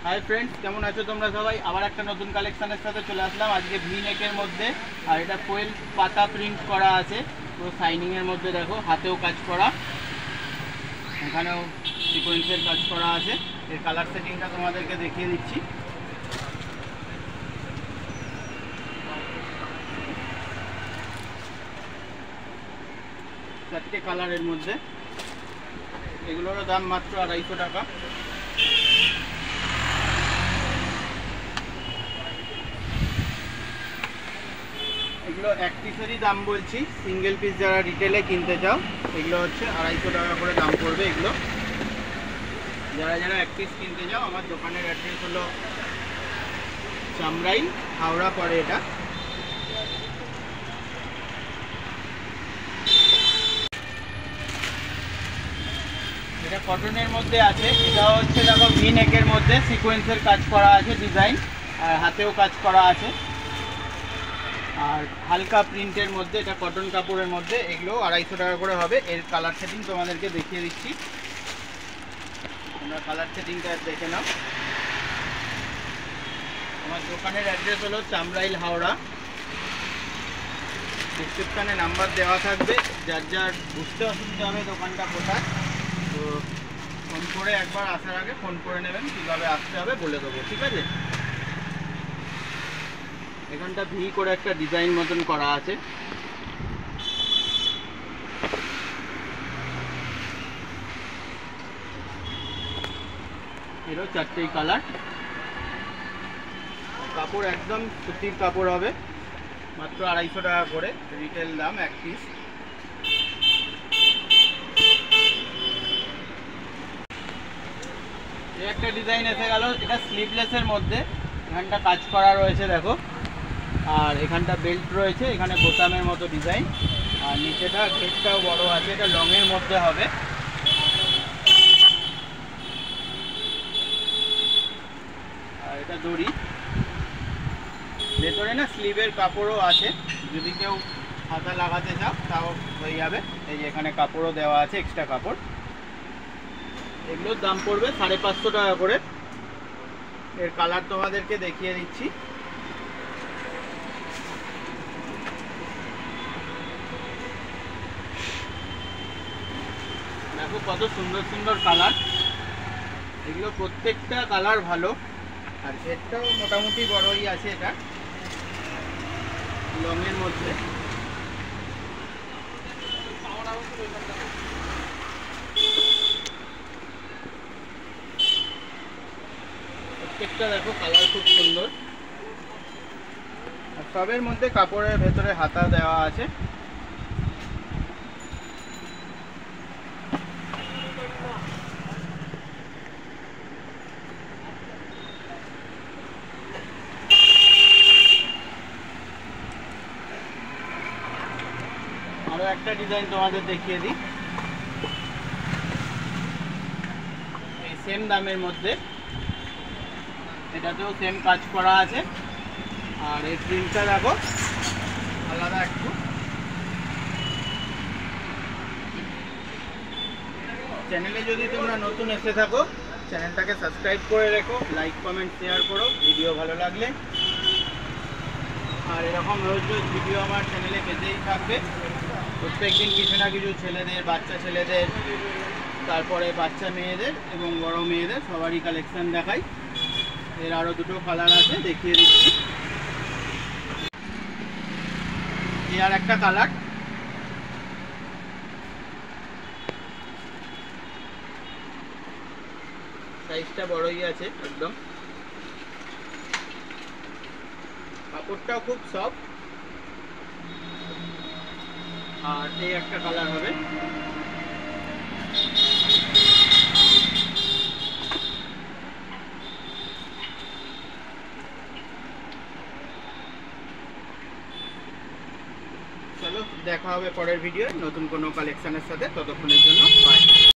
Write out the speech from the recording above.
Hi friends केमन आछो तोमरा सबाई आबार एक नतून कालेक्शनेर साथे चले आसलाम आज के भि नेकेर मध्य और एटा फोइल पाता प्रिंट करा आछे पुरो शाइनिंगेर मध्य देखो हाथेओ काज करा एखानेओ सिकोয়েন্সের काज करा आछे एर कालार सेटिंगटा तोमादेरके देखिए दिচ্ছি चारटे कालारेर मध्य एगुलोर दाम मात्र 250 टाका एगुलो एक पिसेरই दाम बोलছি सिंगल पिस যারা রিটেলে কিনতে চাও এগুলো হচ্ছে 250 টাকা করে দাম পড়বে এগুলো যারা যারা এক পিস কিনতে চাও আমার দোকানের অ্যাড্রেস হলো চামরাই হাওড়া পড়ে এটা এটা কটনের মধ্যে আছে এটা হচ্ছে দেখো ভি নেকের মধ্যে সিকোয়েন্সের কাজ করা আছে ডিজাইন আর হাতেও কাজ করা আছে और हल्का प्रिंटर मध्य कटन कपड़े मध्य एगुलो 250 टाका करे होबे एर कलर सेटिंग तोमादेरके देखिए दिচ্ছি তোমরা कलर सेटिंगটা দেখে নাও আমার দোকানের অ্যাড্রেস হলো চামরাইল হাওড়া ডেসক্রিপশনে নাম্বার দেওয়া থাকবে যার যার বুঝতে অসুবিধা হবে দোকানটা কোথায় তো ফোন করে একবার আসার আগে ফোন করে নেবেন কিভাবে আসতে হবে বলে দেবো ঠিক আছে এখানটা ভি করে একটা ডিজাইন মতন করা আছে এরও চারটেই কালার কাপড় একদম সুতির কাপড় হবে মাত্র 250 টাকা করে রিটেল দাম এক পিস এই একটা ডিজাইন এসে গেল এটা স্লিভলেসের মধ্যে এখানটা কাজ করা রয়েছে দেখো और एखानटा बेल्ट रयेछे एखाने बोतामेर मतो डिजाइन और नीचेटा घेरटाओ बड़ो आछे एटा लंगेर मध्य होबे और एटा दড়ি भेतरे ना स्लीवेर कापड़ो आछे यदि केउ हाता लागाते चाओ ताओ हये जाबे এই যে এখানে কাপড়ও দেওয়া আছে এক্সট্রা কাপড় এগুলোর দাম পড়বে 550 টাকা করে এর কালার তোমাদেরকে দেখিয়ে দিচ্ছি देखो कत सुंदर सुंदर कलर एगुलो प्रत्येकटा कलर भालो और घेरटाও मोटामुटी बड़ोई आछे এটা लंगेर मধ্যে प्रत्येकटा देखो कलर खूब सुंदर और सबेर मধ্যে কাপড়ের ভেতরে হাতা দেওয়া আছে একটা ডিজাইন তোমাদের দেখিয়ে দিই এই সেম দামের মধ্যে এটাতেও সেম কাজ করা আছে আর এই প্রিন্টটা দেখো আলাদা একটু চ্যানেলে যদি তোমরা নতুন এসে থাকো চ্যানেলটাকে সাবস্ক্রাইব করে রেখো লাইক কমেন্ট শেয়ার করো ভিডিও ভালো লাগলে আর এরকম রোজ রোজ ভিডিও আমার চ্যানেলে পেতেই থাকবে प्रत्येक दिन किछु ना किछु छेलेदेर बाच्चा छेलेदेर तारपरे बाच्चा मेयेदेर एबं बड़ो मेयेदेर सबारই कालेक्शन देखाई एर आरो दुटो कालार आछे देखिए दिচ্ছি এই আর একটা কালার সাইজটা বড়ই আছে একদম কাপড়টাও খুব সফট और ये एक कलर होबे चलो देखा होबे परेर भिडियो नतून कोनो कालेक्शनेर साथे ततक्षणेर जोन्नो बाय।